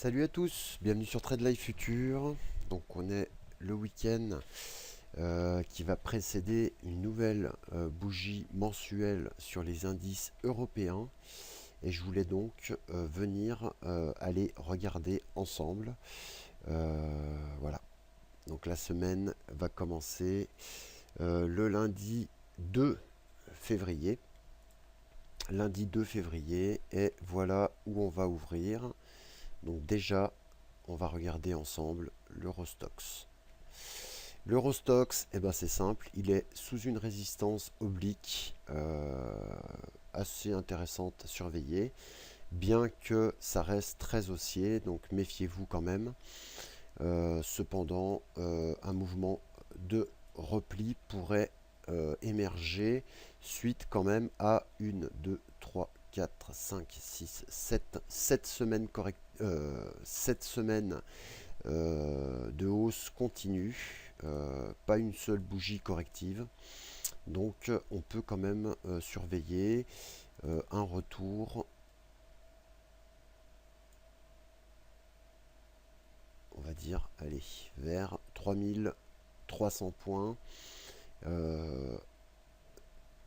Salut à tous, bienvenue sur Trade Life Future. Donc on est le week-end qui va précéder une nouvelle bougie mensuelle sur les indices européens. Et je voulais donc venir aller regarder ensemble. Voilà. Donc la semaine va commencer le lundi 2 février. Lundi 2 février, et voilà où on va ouvrir. Donc déjà, on va regarder ensemble l'Eurostoxx. L'Eurostoxx, eh ben c'est simple, il est sous une résistance oblique assez intéressante à surveiller, bien que ça reste très haussier, donc méfiez-vous quand même. Cependant, un mouvement de repli pourrait émerger suite quand même à une, 2, 3, 4, 5, 6, 7 semaines correctes, 7 semaines de hausse continue, pas une seule bougie corrective. Donc on peut quand même surveiller un retour, on va dire, allez, vers 3300 points,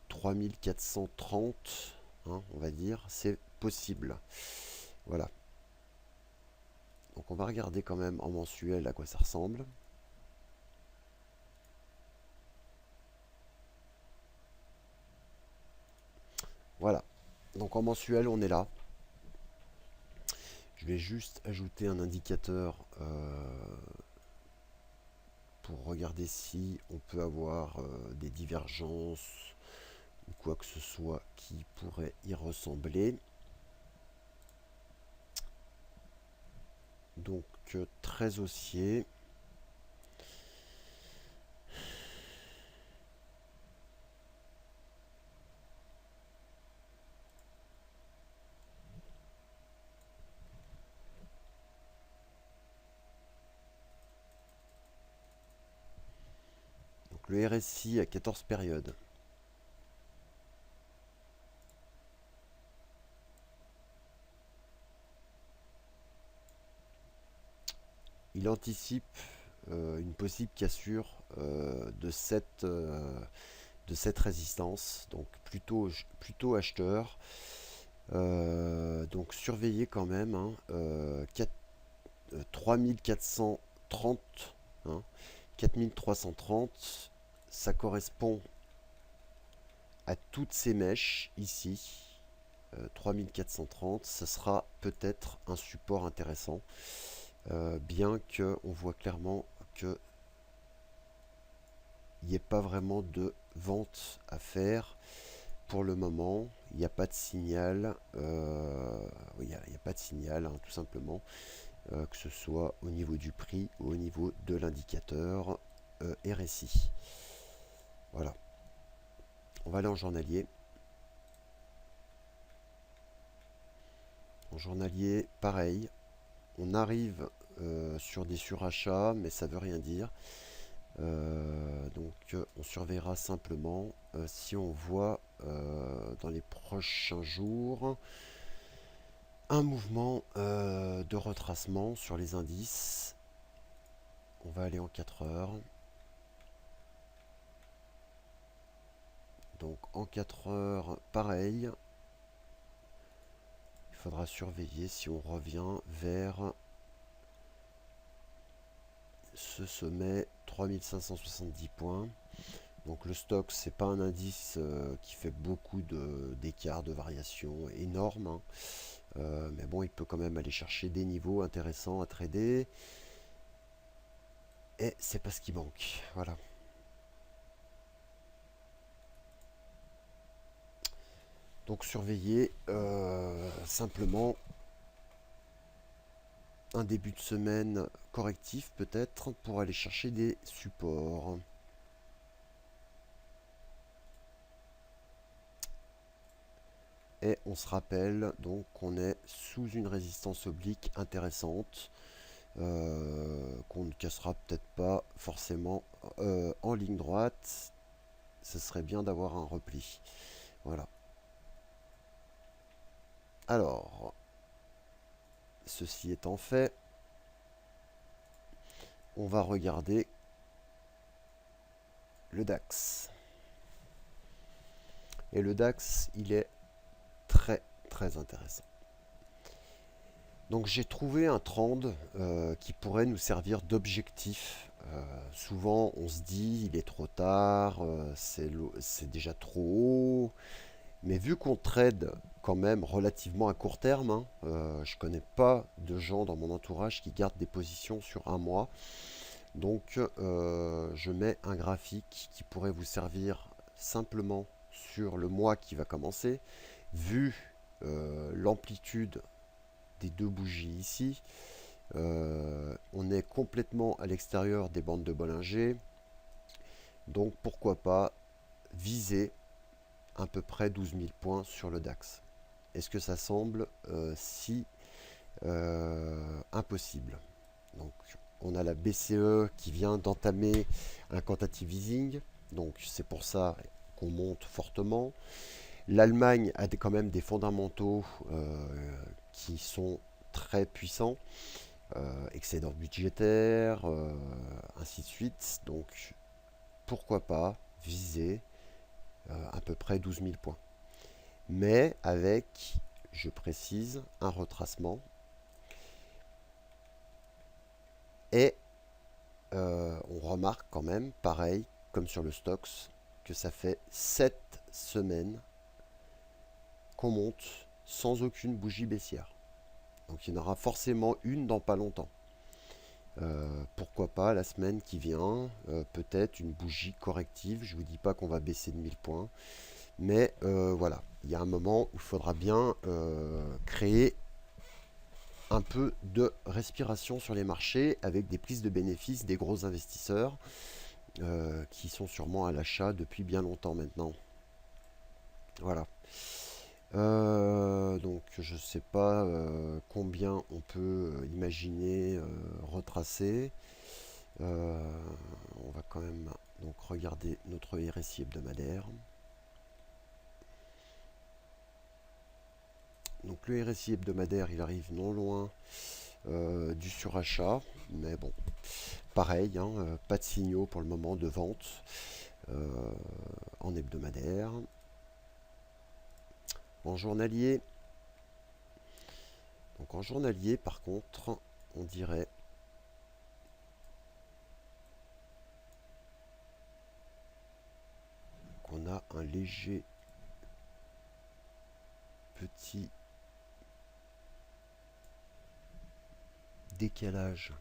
3430, hein, on va dire, c'est possible. Voilà. Donc on va regarder quand même en mensuel à quoi ça ressemble. Voilà. Donc en mensuel, on est là. Je vais juste ajouter un indicateur pour regarder si on peut avoir des divergences ou quoi que ce soit qui pourrait y ressembler. Donc très haussier. Donc le RSI à 14 périodes. Il anticipe une possible cassure de cette résistance, donc plutôt acheteur. Donc surveillez quand même, hein, 3430, hein, 4330, ça correspond à toutes ces mèches ici. 3430, ça sera peut-être un support intéressant, bien que on voit clairement que il n'y ait pas vraiment de vente à faire pour le moment. Il n'y a pas de signal, il n'y a pas de signal, hein, tout simplement, que ce soit au niveau du prix ou au niveau de l'indicateur RSI. Voilà. On va aller en journalier. En journalier, pareil. On arrive sur des surachats, mais ça ne veut rien dire. Donc on surveillera simplement si on voit dans les prochains jours un mouvement de retracement sur les indices. On va aller en 4 heures. Donc en 4 heures, pareil. Il faudra surveiller si on revient vers ce sommet 3570 points. Donc le stock, c'est pas un indice qui fait beaucoup d'écart, de variation énorme, hein. Mais bon, il peut quand même aller chercher des niveaux intéressants à trader. Et c'est pas ce qui manque. Voilà. Donc surveillez simplement un début de semaine correctif peut-être pour aller chercher des supports. Et on se rappelle donc qu'on est sous une résistance oblique intéressante, qu'on ne cassera peut-être pas forcément en ligne droite. Ce serait bien d'avoir un repli. Voilà. Alors, ceci étant fait, on va regarder le DAX. Et le DAX, il est très très intéressant. Donc j'ai trouvé un trend qui pourrait nous servir d'objectif. Souvent on se dit il est trop tard, c'est déjà trop haut. Mais vu qu'on trade quand même relativement à court terme, hein, je connais pas de gens dans mon entourage qui gardent des positions sur un mois. Donc je mets un graphique qui pourrait vous servir simplement sur le mois qui va commencer. Vu l'amplitude des deux bougies ici, on est complètement à l'extérieur des bandes de Bollinger. Donc pourquoi pas viser à peu près 12 000 points sur le DAX. Est-ce que ça semble si impossible? Donc on a la BCE qui vient d'entamer un quantitative easing, donc c'est pour ça qu'on monte fortement. L'Allemagne a quand même des fondamentaux qui sont très puissants, excédent budgétaire, ainsi de suite. Donc pourquoi pas viser à peu près 12 000 points. Mais avec, je précise, un retracement. Et on remarque quand même, pareil, comme sur le Stoxx, que ça fait 7 semaines qu'on monte sans aucune bougie baissière. Donc il y en aura forcément une dans pas longtemps. Pourquoi pas la semaine qui vient, peut-être une bougie corrective. Je ne vous dis pas qu'on va baisser de 1000 points. Mais voilà, il y a un moment où il faudra bien créer un peu de respiration sur les marchés avec des prises de bénéfices des gros investisseurs qui sont sûrement à l'achat depuis bien longtemps maintenant. Voilà. Donc je ne sais pas combien on peut imaginer retracer. On va quand même donc regarder notre RSI hebdomadaire. Donc le RSI hebdomadaire, il arrive non loin du surachat, mais bon, pareil, hein, pas de signaux pour le moment de vente en hebdomadaire. En journalier, donc en journalier par contre, on dirait qu'on a un léger petit décalage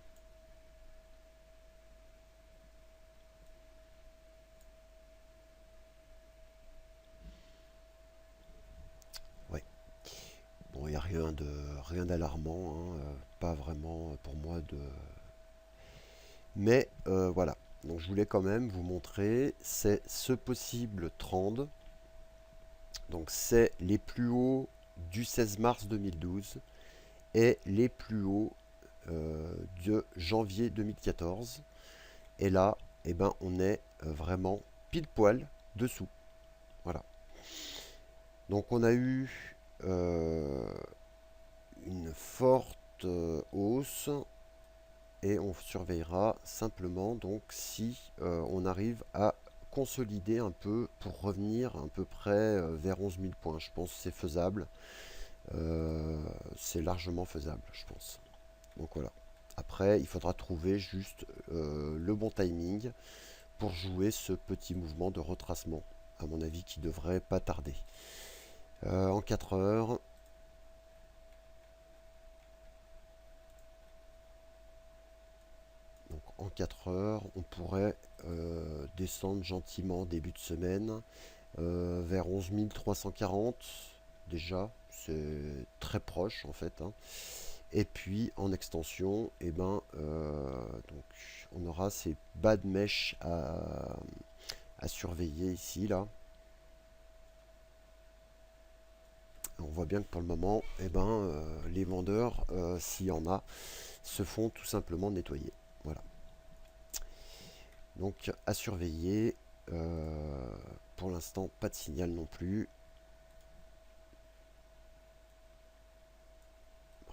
ouais. Bon, il n'y a rien d'alarmant, hein, pas vraiment pour moi de. Mais voilà. Donc je voulais quand même vous montrer c'est ce possible trend. Donc c'est les plus hauts du 16 mars 2012 et les plus hauts de janvier 2014. Et là, eh ben, on est vraiment pile poil dessous. Voilà. Donc on a eu une forte hausse et on surveillera simplement donc si on arrive à consolider un peu pour revenir à peu près vers 11 000 points. Je pense que c'est faisable. C'est largement faisable, je pense. Donc voilà. Après, il faudra trouver juste le bon timing pour jouer ce petit mouvement de retracement, à mon avis, qui devrait pas tarder. En 4 heures, donc en 4 heures, on pourrait descendre gentiment début de semaine vers 11 340 déjà, c'est très proche en fait. Hein. Et puis en extension, eh ben, donc on aura ces bas de mèche à surveiller ici là. On voit bien que pour le moment, eh ben, les vendeurs, s'il y en a, se font tout simplement nettoyer. Voilà. Donc à surveiller. Pour l'instant, pas de signal non plus.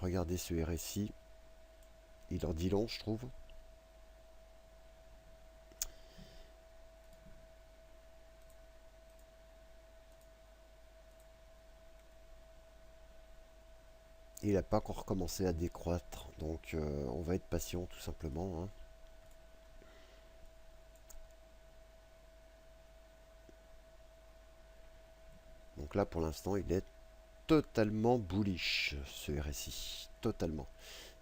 Regardez ce RSI. Il en dit long, je trouve. Il n'a pas encore commencé à décroître. Donc on va être patient tout simplement, hein. Donc là pour l'instant il est totalement bullish ce RSI. Totalement.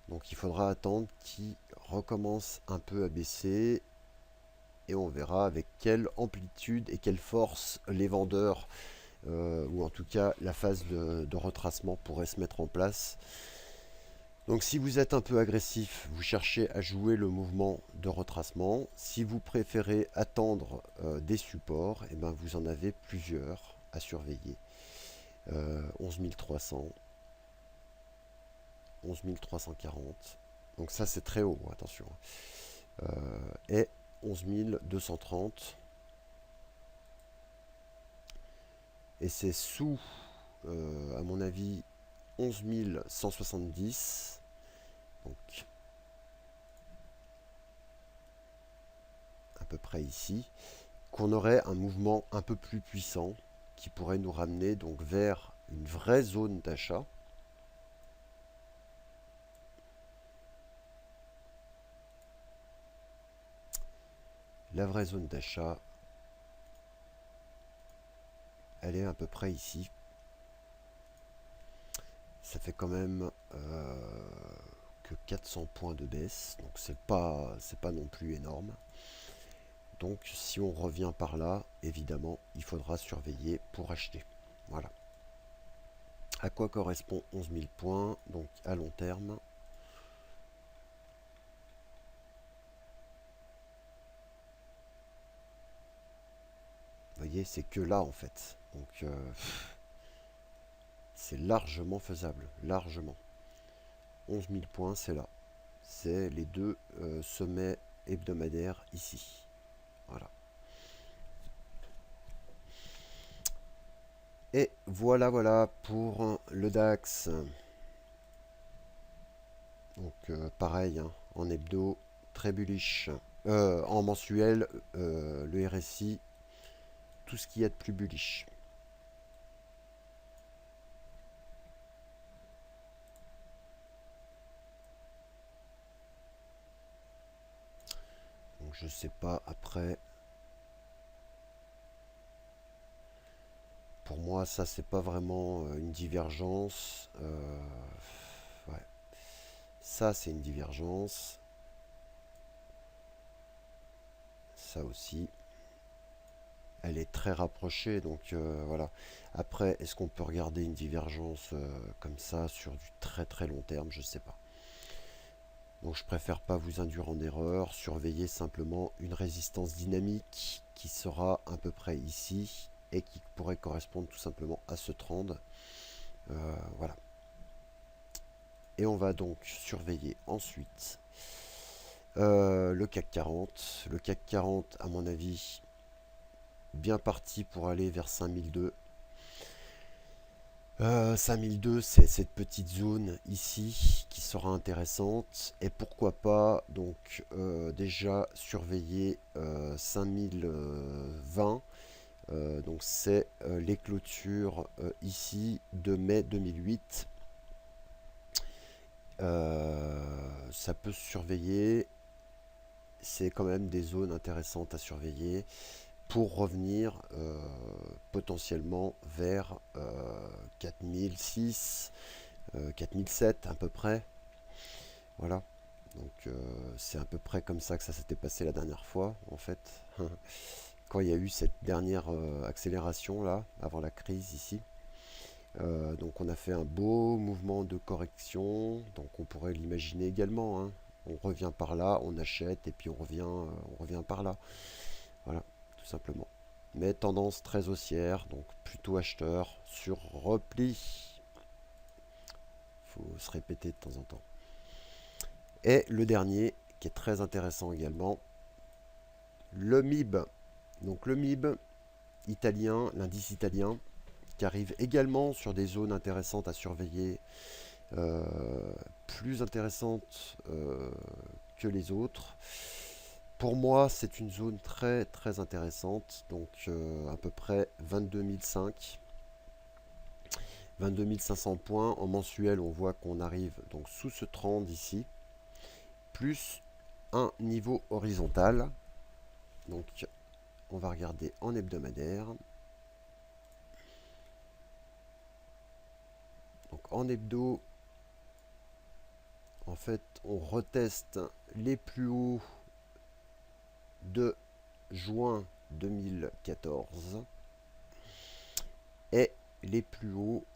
Donc il faudra attendre qu'il recommence un peu à baisser. Et on verra avec quelle amplitude et quelle force les vendeurs, ou en tout cas la phase de retracement pourrait se mettre en place. Donc si vous êtes un peu agressif, vous cherchez à jouer le mouvement de retracement. Si vous préférez attendre des supports, et ben vous en avez plusieurs à surveiller. 11 300, 11 340. Donc ça c'est très haut, attention. Et 11 230. Et c'est sous, à mon avis, 11 170. Donc, à peu près ici, qu'on aurait un mouvement un peu plus puissant qui pourrait nous ramener donc vers une vraie zone d'achat. La vraie zone d'achat, elle est à peu près ici. Ça fait quand même que 400 points de baisse, donc c'est pas non plus énorme. Donc si on revient par là, évidemment, il faudra surveiller pour acheter. Voilà. À quoi correspond 11 000 points, donc à long terme? Vous voyez, c'est que là en fait. Donc c'est largement faisable, largement. 11 000 points, c'est là. C'est les deux sommets hebdomadaires ici. Voilà. Et voilà pour le DAX. Donc pareil, hein, en hebdo, très bullish. En mensuel, le RSI, tout ce qu'il y a de plus bullish. Donc je sais pas après. Pour moi, ça c'est pas vraiment une divergence. Ouais. Ça c'est une divergence. Ça aussi. Elle est très rapprochée, donc voilà. Après, est-ce qu'on peut regarder une divergence comme ça sur du très long terme? Je sais pas. Donc je préfère pas vous induire en erreur. Surveiller simplement une résistance dynamique qui sera à peu près ici et qui pourrait correspondre tout simplement à ce trend. Voilà. Et on va donc surveiller ensuite le CAC 40. Le CAC 40, à mon avis, bien parti pour aller vers 5002. 5002, c'est cette petite zone ici qui sera intéressante. Et pourquoi pas donc déjà surveiller 5020. Donc c'est les clôtures ici de mai 2008. Ça peut se surveiller. C'est quand même des zones intéressantes à surveiller pour revenir potentiellement vers 4006, 4007 à peu près. Voilà. Donc c'est à peu près comme ça que ça s'était passé la dernière fois en fait. Quand il y a eu cette dernière accélération là, avant la crise ici. Donc on a fait un beau mouvement de correction, donc on pourrait l'imaginer également, hein. On revient par là, on achète et puis on revient par là. Voilà, tout simplement. Mais tendance très haussière, donc plutôt acheteur sur repli. Faut se répéter de temps en temps. Et le dernier, qui est très intéressant également, le MIB. Donc le MIB italien, l'indice italien, qui arrive également sur des zones intéressantes à surveiller euh, plus intéressante que les autres. Pour moi, c'est une zone très très intéressante, donc à peu près 22 500 points. En mensuel, on voit qu'on arrive donc sous ce trend ici, plus un niveau horizontal. Donc on va regarder en hebdomadaire. Donc en hebdo, en fait, on reteste les plus hauts de juin 2014 et les plus hauts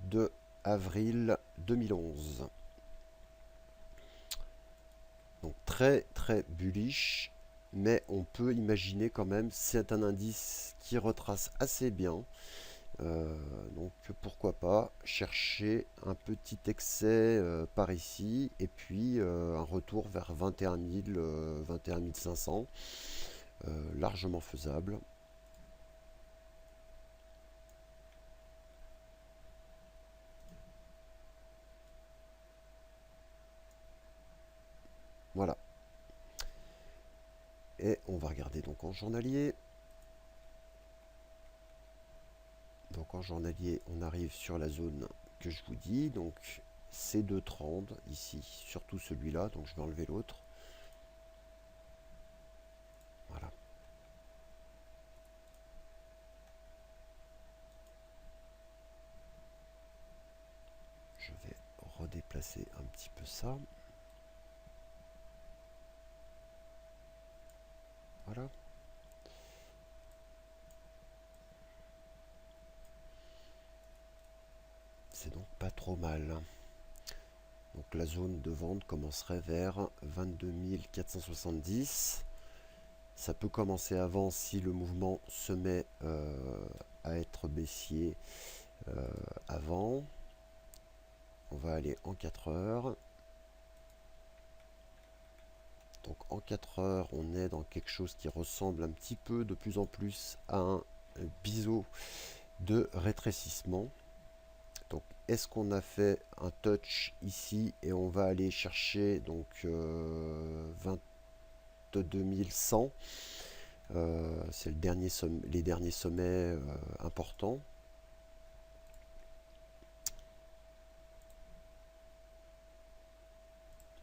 de avril 2011. Donc très très bullish, mais on peut imaginer quand même, c'est un indice qui retrace assez bien. Donc pourquoi pas chercher un petit excès par ici et puis un retour vers 21 000, 21 500, largement faisable. Voilà. Et on va regarder donc en journalier. Donc en journalier, on arrive sur la zone que je vous dis, donc ces deux trends ici, surtout celui-là, donc je vais enlever l'autre. Voilà. Je vais redéplacer un petit peu ça. Voilà. C'est donc pas trop mal. Donc la zone de vente commencerait vers 22 470. Ça peut commencer avant si le mouvement se met à être baissier avant. On va aller en 4 heures. Donc en 4 heures, on est dans quelque chose qui ressemble un petit peu de plus en plus à un biseau de rétrécissement. Donc est-ce qu'on a fait un touch ici et on va aller chercher donc 22 100. C'est les derniers sommets importants.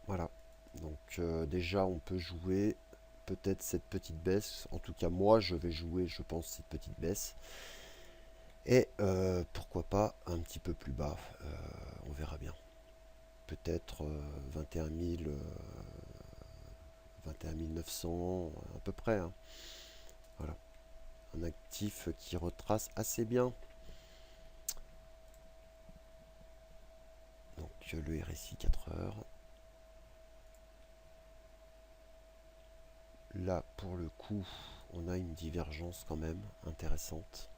Voilà. Donc déjà on peut jouer peut-être cette petite baisse. En tout cas moi je vais jouer je pense cette petite baisse. Et pourquoi pas un petit peu plus bas. On verra bien. Peut-être 21 000, 21 900 à peu près. Hein. Voilà. Un actif qui retrace assez bien. Donc le RSI 4 heures. Là, pour le coup, on a une divergence quand même intéressante.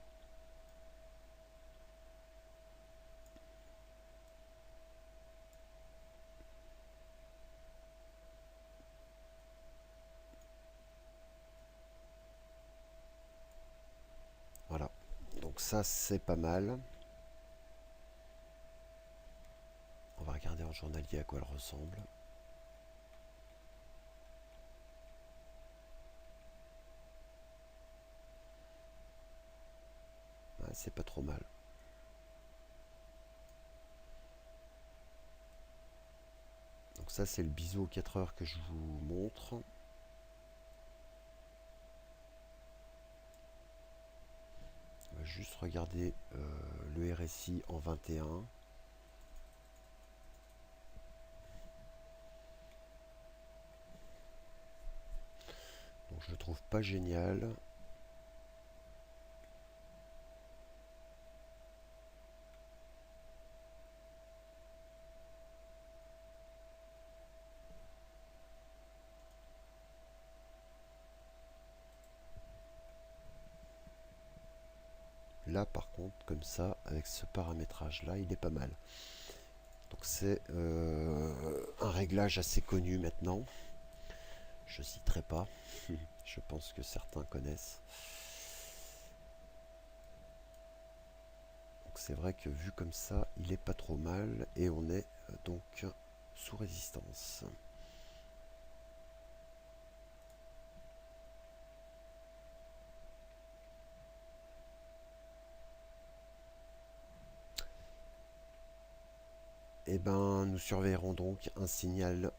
Voilà. Donc ça, c'est pas mal. On va regarder en journalier à quoi elle ressemble. Ouais, c'est pas trop mal. Donc ça, c'est le biseau 4 heures que je vous montre. On va juste regarder le RSI en 21. Donc je le trouve pas génial. Là, par contre, comme ça, avec ce paramétrage-là, il est pas mal. Donc c'est un réglage assez connu maintenant. Je citerai pas. Je pense que certains connaissent. Donc c'est vrai que vu comme ça, il est pas trop mal et on est donc sous résistance. Et ben, nous surveillerons donc un signal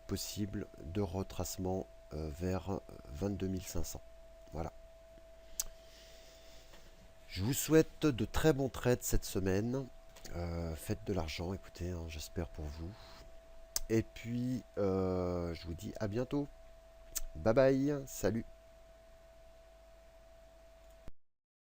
possible de retracement vers 22 500. Voilà. Je vous souhaite de très bons trades cette semaine. Faites de l'argent, écoutez, hein, j'espère pour vous. Et puis, je vous dis à bientôt. Bye bye, salut.